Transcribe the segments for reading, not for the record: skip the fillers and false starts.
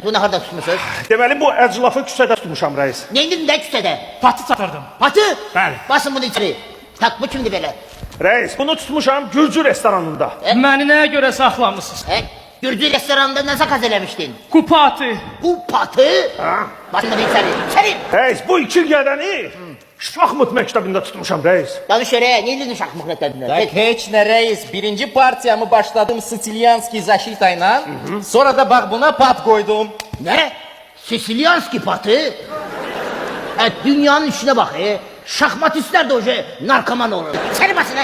Bu ne kadar tutmuşsunuz? Deməli bu əclafı küçədə tutmuşam reis. Neydin de küçede? Patı satırdım. Patı? Bəli. Basın bunu içeri. Tak bu kimdi böyle? Reis bunu tutmuşam Gürcü restoranında. Məni nəyə görə saxlamısınız? Gürcü restoranında ne zakaz eləmiştin? Kupatı. Bu patı? Ha? Basın bunu içeri. İçeri. Reis bu iki gədəni Şahmut məktəbində tutmuşam reis. Danış öyle. Neydin uşak mıknatlarında? Так, Хечне Reis, birinci partiyamı başladım Sicilyanski zaşitayla. Sonra da bak buna pat koydum. Ne? Sicilyanski patı? Dünyanın içine bak. Şahmatistler de hoca narkoman olur. İçeri basın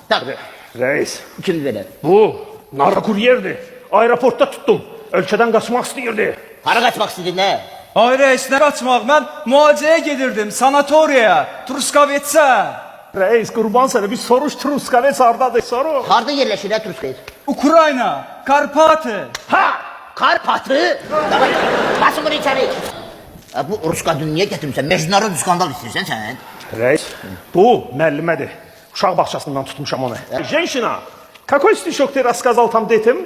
Tak. Reis Kimdi böyle? bu narkokuryerdi. Aeroportda tuttum. Ölkədən qaçmaq istəyirdi. Para kaçmak istedin ne? Ay reis, nə qaçmaq? Mən müalicəyə gedirdim, sanatoriyaya, Truskavetsə. Reis qurban sənə bir soruş Truskavets hardadır soru. Harda yerleşir ha Turskayız? Ukrayna, Karpatı. Ha! Karpatı! Tamam. Basın bunu içeri. Bu Rus kadını niye getirmişsin? Mecnunlara skandal istiyorsan sen. Reis bu müəllimədir. Uşaq bağçasından tutmuşam onu. Женщина, какой стишок ты рассказал там детям?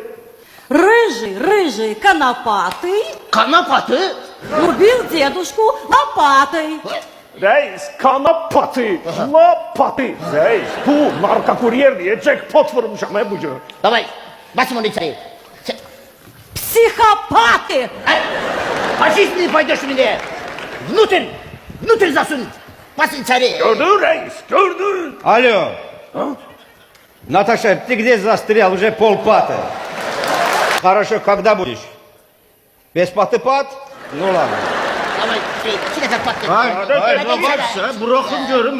Рыжий, рыжий, конопатый, Kanapatı? убил дедушку лопатой. Reis kanapatı, lapatı. Reis bu narkokuryer diye jackpot vurmuşam bu gün. Давай. Basın bunu içeri. Психопаты! Faşist mi paydaşın diye? Внутрь! Внутрь засунь! Basın içeri. Gördün reis, gördün. Алло. Наташа, ты где застрял? Уже полпата. Хорошо, когда будешь? Без паты пат? Ну ладно. Давай, iki defa patlat. Hayır, bırakın diyorum.